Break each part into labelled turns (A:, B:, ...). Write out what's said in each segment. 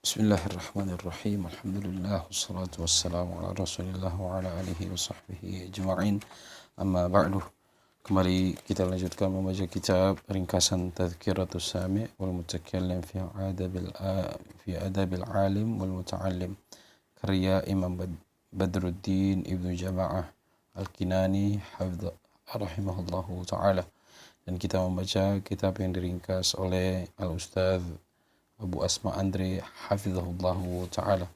A: Bismillahirrahmanirrahim. Alhamdulillah wassalatu wassalamu ala Rasulillah wa ala alihi wa sahbihi ajma'in. Amma ba'du. Kembali kita lanjutkan membaca kitab ringkasan Tadhkiratus Sami' wal Mutakallim fi adabil alim wal muta'allim karya Imam Badruddin Ibnu Jama'ah Al-Kinani rahimahullahu ta'ala. Dan kita membaca kitab yang diringkas oleh Al-Ustadz Abu Asma Andri hafizahullahu ta'ala.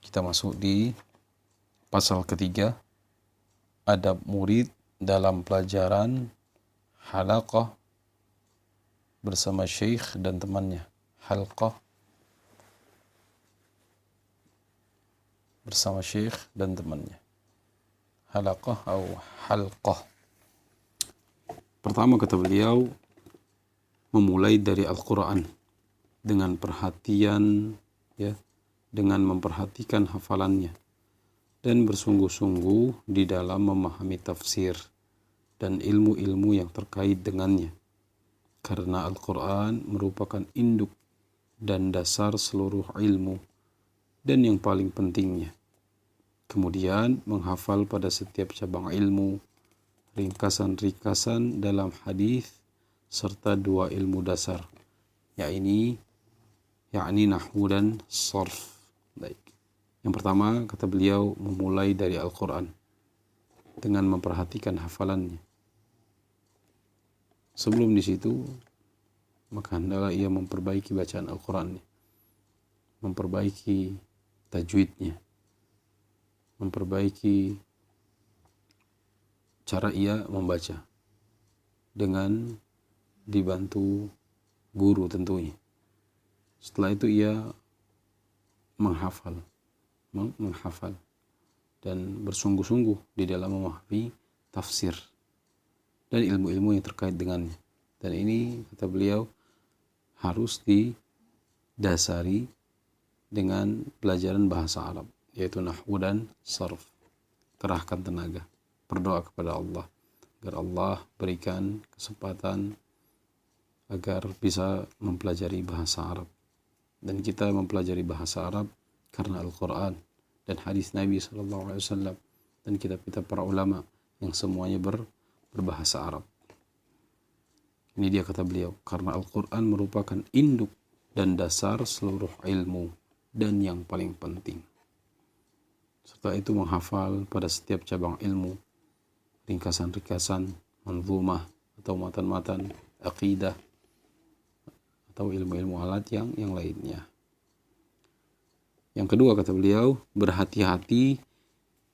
A: Kita masuk di pasal ketiga, adab murid dalam pelajaran halaqah bersama syekh dan temannya. Halqah bersama syekh dan temannya. Halaqah atau halqah. Pertama kata beliau, memulai dari Al-Quran dengan perhatian, dengan memperhatikan hafalannya dan bersungguh-sungguh di dalam memahami tafsir dan ilmu-ilmu yang terkait dengannya, karena Al-Quran merupakan induk dan dasar seluruh ilmu dan yang paling pentingnya. Kemudian menghafal pada setiap cabang ilmu, ringkasan-ringkasan dalam hadis serta dua ilmu dasar, yakni nahwu dan sarf. Baik. Yang pertama kata beliau, memulai dari Al-Quran dengan memperhatikan hafalannya. Sebelum di situ, maka hendaklah ia memperbaiki bacaan Al-Qurannya, memperbaiki tajwidnya, memperbaiki cara ia membaca dengan dibantu guru tentunya. Setelah itu ia menghafal dan bersungguh-sungguh di dalam memahami tafsir dan ilmu-ilmu yang terkait dengannya. Dan ini kata beliau harus didasari dengan pelajaran bahasa Arab, yaitu nahwu dan sarf. Kerahkan tenaga, berdoa kepada Allah agar Allah berikan kesempatan agar bisa mempelajari bahasa Arab. Dan kita mempelajari bahasa Arab karena Al-Quran dan hadis Nabi SAW dan kitab-kitab para ulama yang semuanya berbahasa Arab. Ini dia kata beliau, karena Al-Quran merupakan induk dan dasar seluruh ilmu dan yang paling penting. Serta itu menghafal pada setiap cabang ilmu, ringkasan-ringkasan, manzumah atau matan-matan, aqidah, atau ilmu-ilmu alat yang lainnya. Yang kedua kata beliau, berhati-hati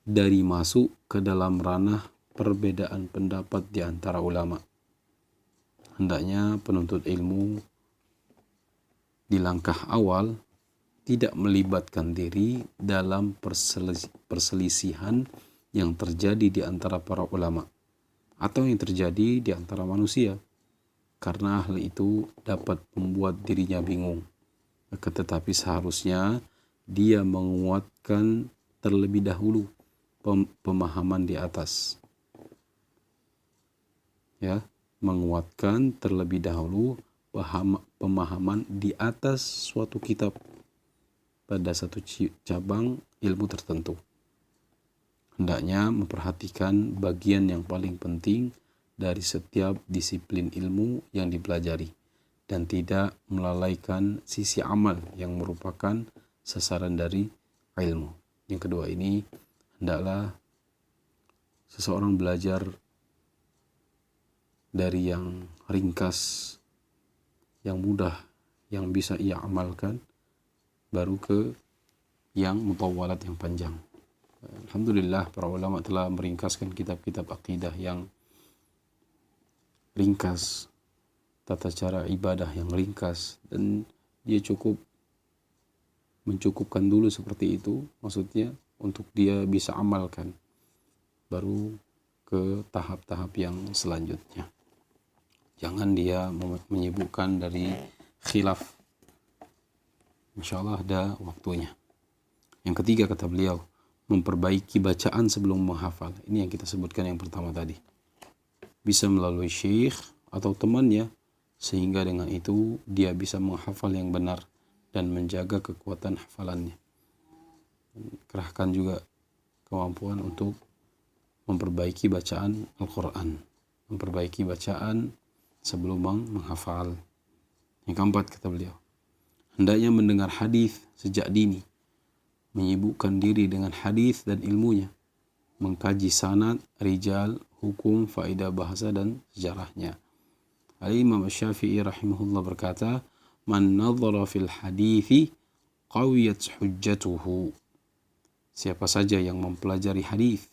A: dari masuk ke dalam ranah perbedaan pendapat di antara ulama. Hendaknya penuntut ilmu di langkah awal tidak melibatkan diri dalam perselisihan yang terjadi di antara para ulama atau yang terjadi di antara manusia, karena hal itu dapat membuat dirinya bingung. Tetapi seharusnya dia menguatkan terlebih dahulu pemahaman di atas. Menguatkan terlebih dahulu pemahaman di atas suatu kitab pada satu cabang ilmu tertentu. Hendaknya memperhatikan bagian yang paling penting dari setiap disiplin ilmu yang dipelajari dan tidak melalaikan sisi amal yang merupakan sasaran dari ilmu. Yang kedua ini, hendaklah seseorang belajar dari yang ringkas, yang mudah, yang bisa ia amalkan, baru ke yang mutawwalat, yang panjang. Alhamdulillah para ulama telah meringkaskan kitab-kitab akidah yang ringkas, tata cara ibadah yang ringkas, dan dia mencukupkan dulu seperti itu, maksudnya untuk dia bisa amalkan, baru ke tahap-tahap yang selanjutnya. Jangan dia menyibukkan dari khilaf, insyaallah ada waktunya. Yang ketiga kata beliau, memperbaiki bacaan sebelum menghafal. Ini yang kita sebutkan yang pertama tadi. Bisa melalui syekh atau temannya, sehingga dengan itu dia bisa menghafal yang benar dan menjaga kekuatan hafalannya. Kerahkan juga kemampuan untuk memperbaiki bacaan Al-Quran, memperbaiki bacaan sebelum menghafal. Yang keempat, kata beliau, hendaknya mendengar hadis sejak dini, menyibukkan diri dengan hadis dan ilmunya, mengkaji sanad, rijal, hukum, faedah bahasa dan sejarahnya. Al-Imam Syafi'i rahimahullah berkata, man nadhara fil hadithi qawiyat hujjatuhu. Siapa saja yang mempelajari hadis,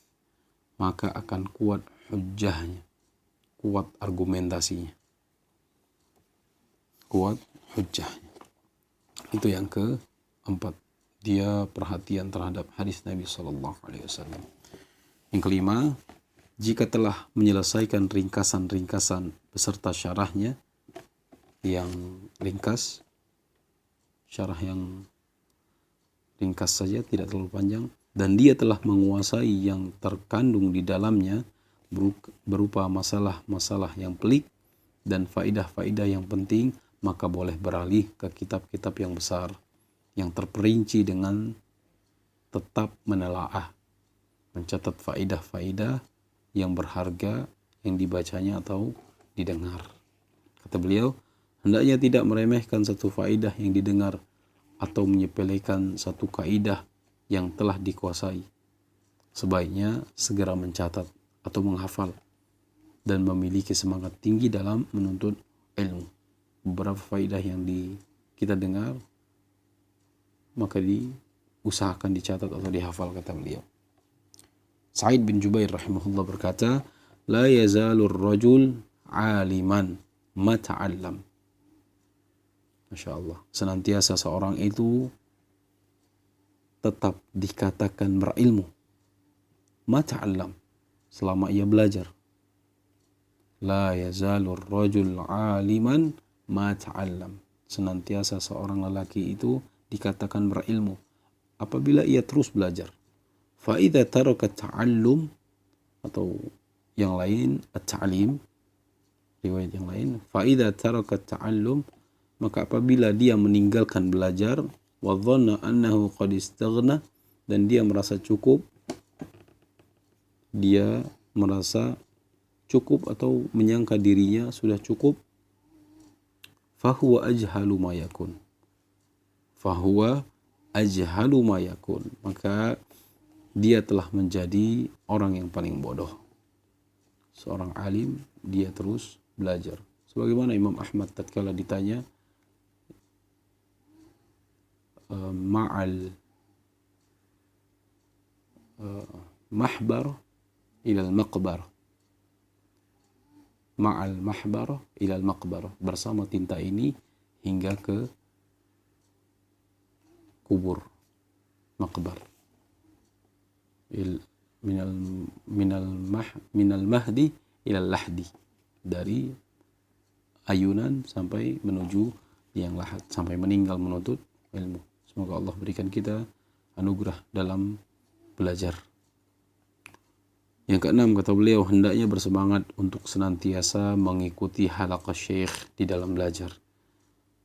A: maka akan kuat hujjahnya, kuat argumentasinya, kuat hujjahnya. Itu yang keempat. Dia perhatian terhadap hadis Nabi SAW. Yang kelima, jika telah menyelesaikan ringkasan-ringkasan beserta syarahnya yang ringkas, syarah yang ringkas saja, tidak terlalu panjang, dan dia telah menguasai yang terkandung di dalamnya berupa masalah-masalah yang pelik dan faidah-faidah yang penting, maka boleh beralih ke kitab-kitab yang besar yang terperinci dengan tetap menelaah, mencatat faidah-faidah yang berharga yang dibacanya atau didengar. Kata beliau, hendaknya tidak meremehkan satu faidah yang didengar atau menyepelekan satu kaidah yang telah dikuasai. Sebaiknya segera mencatat atau menghafal dan memiliki semangat tinggi dalam menuntut ilmu. Beberapa faidah yang kita dengar, maka diusahakan dicatat atau dihafal, kata beliau. Sa'id bin Jubair rahimahullah berkata, la yazalur rajul aliman mata'allam. Masya Allah. Senantiasa seorang itu tetap dikatakan berilmu. Mata'allam. Selama ia belajar. La yazalur rajul aliman mata'allam. Senantiasa seorang lelaki itu dikatakan berilmu apabila ia terus belajar. Fa'idha taraka ta'allum, atau yang lain at-ta'lim, riwayat yang lain, fa'idha taraka ta'allum, maka apabila dia meninggalkan belajar, wa dhanna annahu qad istaghna, dan dia merasa cukup, atau menyangka dirinya sudah cukup, fahuwa ajhalu ma yakun. Fahuwa ajhalu ma yakun. Maka dia telah menjadi orang yang paling bodoh. Seorang alim, dia terus belajar. Sebagaimana Imam Ahmad tatkala ditanya, ma'al mahbar ilal maqbar. Ma'al mahbar ilal maqbar. Bersama tinta ini hingga ke kubur, maqbar. Minal mahdi ilal lahdi. Dari ayunan sampai menuju liang lahat, sampai meninggal menuntut ilmu. Semoga Allah berikan kita anugerah dalam belajar. Yang keenam, kata beliau, hendaknya bersemangat untuk senantiasa mengikuti halaqah syekh di dalam belajar,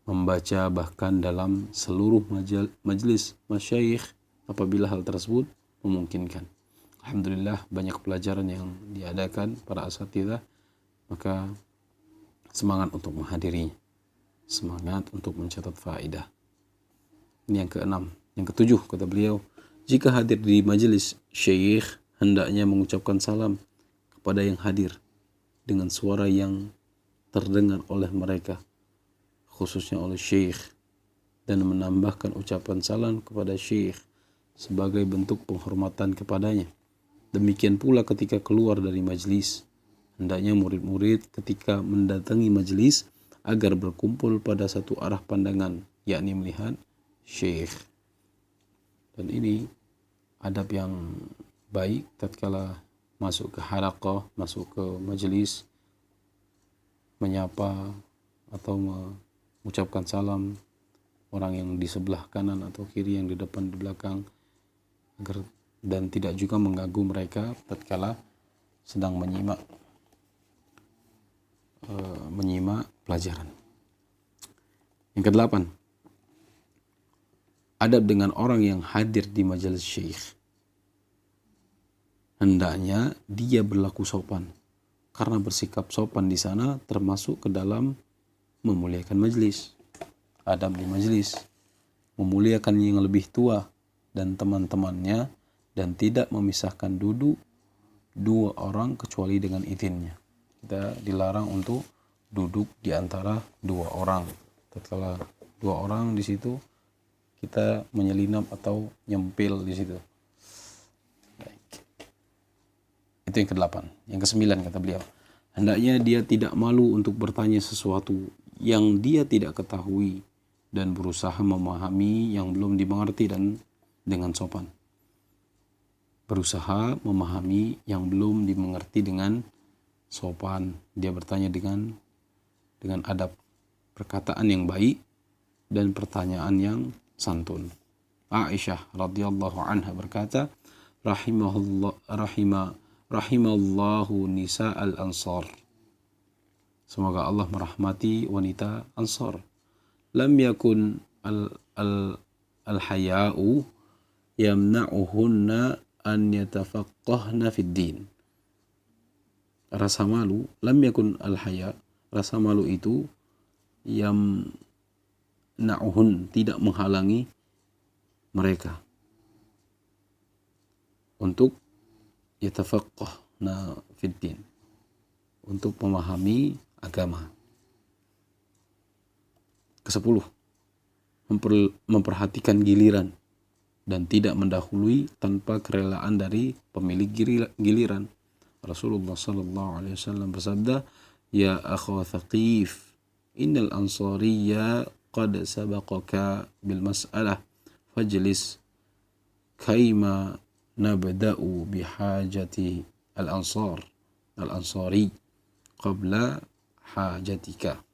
A: membaca bahkan dalam seluruh majelis masyayikh apabila hal tersebut memungkinkan. Alhamdulillah banyak pelajaran yang diadakan para asatidzah, maka semangat untuk menghadirinya, semangat untuk mencatat faedah. Ini yang keenam. Yang ketujuh, kata beliau, jika hadir di majelis syekh, hendaknya mengucapkan salam kepada yang hadir dengan suara yang terdengar oleh mereka, khususnya oleh syekh, dan menambahkan ucapan salam kepada syekh sebagai bentuk penghormatan kepadanya. Demikian pula ketika keluar dari majlis, hendaknya murid-murid ketika mendatangi majlis agar berkumpul pada satu arah pandangan, yakni melihat syekh. Dan ini adab yang baik tatkala masuk ke halaqah, masuk ke majlis, menyapa atau mengucapkan salam orang yang di sebelah kanan atau kiri, yang di depan, di belakang, agar dan tidak juga mengganggu mereka tatkala sedang menyimak pelajaran. Yang kedelapan, adab dengan orang yang hadir di majelis syekh. Hendaknya dia berlaku sopan, karena bersikap sopan di sana termasuk ke dalam memuliakan majelis. Adab di majelis, memuliakan yang lebih tua dan teman-temannya, dan tidak memisahkan duduk dua orang kecuali dengan izinnya. Kita dilarang untuk duduk di antara dua orang. Tatkala dua orang di situ, kita menyelinap atau nyempil di situ. Baik. Itu yang ke-8. Yang ke-9 kata beliau, hendaknya dia tidak malu untuk bertanya sesuatu yang dia tidak ketahui dan berusaha memahami yang belum dimengerti dan dengan sopan. Berusaha memahami yang belum dimengerti dengan sopan. Dia bertanya dengan adab, perkataan yang baik dan pertanyaan yang santun. Aisyah radhiyallahu anha berkata, rahimallahu nisa al-ansar. Semoga Allah merahmati wanita Ansar. Lam yakun al-haya'u yamna'uhunna an yatafaqqahna fid din. Rasa malu, lam yakun al-haya, rasa malu itu yamna'uhun, tidak menghalangi mereka untuk yatafaqqahna fid din, untuk memahami agama. Ke-10, memperhatikan giliran dan tidak mendahului tanpa kerelaan dari pemilik giliran. Rasulullah sallallahu alaihi wasallam bersabda, "Ya akha Thaqif, innal ansariyya qad sabaqaka bil mas'alah fajlis kaima nabda'u bihajati al-ansari qabla hajatika."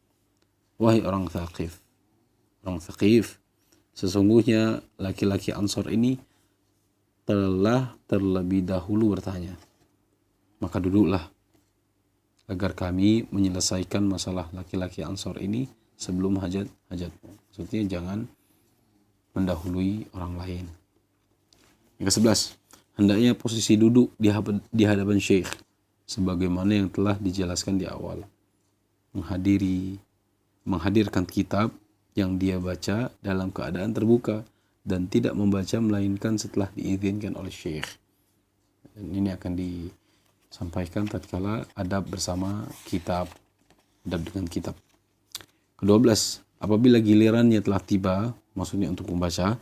A: Wahai orang Thaqif, sesungguhnya laki-laki Ansor ini telah terlebih dahulu bertanya. Maka duduklah agar kami menyelesaikan masalah laki-laki Ansor ini sebelum hajatmu. Maksudnya jangan mendahului orang lain. Yang ke-11, hendaknya posisi duduk di hadapan syekh sebagaimana yang telah dijelaskan di awal. Menghadirkan kitab yang dia baca dalam keadaan terbuka dan tidak membaca melainkan setelah diizinkan oleh syekh. Dan ini akan disampaikan tatkala adab bersama kitab, adab dengan kitab. Ke-12, apabila gilirannya telah tiba, maksudnya untuk membaca,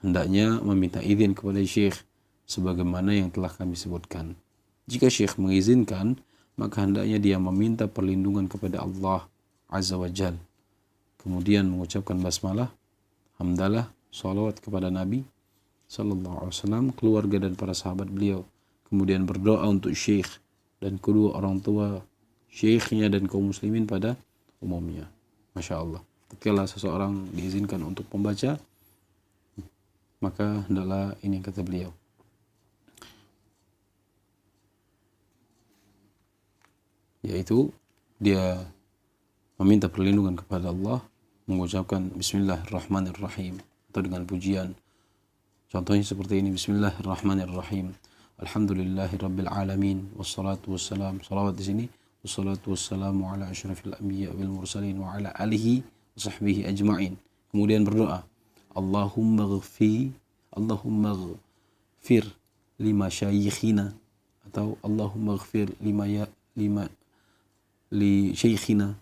A: hendaknya meminta izin kepada syekh sebagaimana yang telah kami sebutkan. Jika syekh mengizinkan, maka hendaknya dia meminta perlindungan kepada Allah Azza wa Jal. Kemudian mengucapkan basmalah, hamdalah, salawat kepada Nabi sallallahu alaihi wasallam, keluarga dan para sahabat beliau. Kemudian berdoa untuk syekh dan kedua orang tua syekhnya dan kaum muslimin pada umumnya. Masya Allah. Tatkala seseorang diizinkan untuk membaca, maka hendaklah ini kata beliau. Yaitu dia meminta perlindungan kepada Allah, mengucapkan Bismillahirrahmanirrahim atau dengan pujian. Contohnya seperti ini, Bismillahirrahmanirrahim. Alhamdulillahirabbil alamin wassalatu wassalam. Salawat di sini, wassalatu wassalamu ala asyrafil anbiya wal mursalin wa ala alihi wa sahbihi ajma'in. Kemudian berdoa, Allahumma ghfir lima syayikhina atau Allahumma ghfir li syaikhina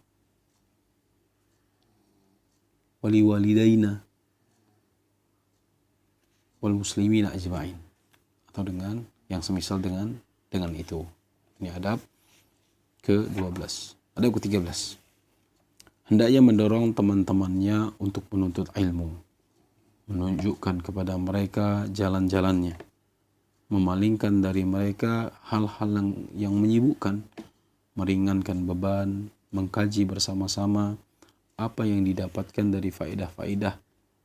A: wali walidayna wal muslimina ajma'in, atau dengan yang semisal dengan itu. Ini adab ke-12. Adab ke-13, hendaknya mendorong teman-temannya untuk menuntut ilmu, menunjukkan kepada mereka jalan-jalannya, memalingkan dari mereka hal-hal yang menyibukkan, meringankan beban, mengkaji bersama-sama apa yang didapatkan dari faedah-faedah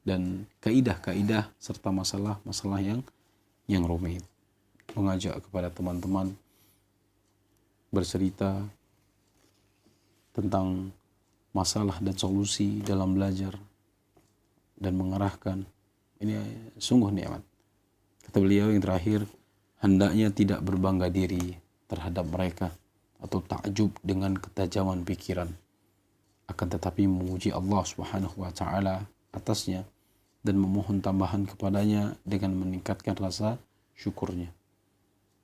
A: dan kaidah-kaidah serta masalah-masalah yang rumit. Mengajak kepada teman-teman bercerita tentang masalah dan solusi dalam belajar dan mengarahkan Ini sungguh nikmat. Kata beliau yang terakhir, hendaknya tidak berbangga diri terhadap mereka atau takjub dengan ketajaman pikiran, akan tetapi memuji Allah Subhanahu wa taala atasnya dan memohon tambahan kepadanya dengan meningkatkan rasa syukurnya.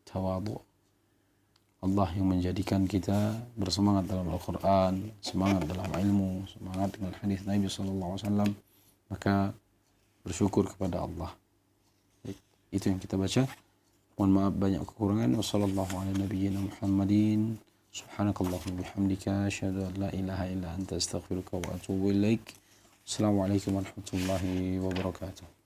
A: Tawadhu. Allah yang menjadikan kita bersemangat dalam Al-Quran, semangat dalam ilmu, semangat dengan hadis Nabi SAW, maka bersyukur kepada Allah. Baik, itu yang kita baca. Mohon maaf banyak kekurangan. Wassalamualaikum warahmatullahi wabarakatuh. Subhanakallahumma bihamdika asyhadu an la ilaha illa anta astaghfiruka wa atubu ilaik. Assalamualaikum warahmatullahi wabarakatuh.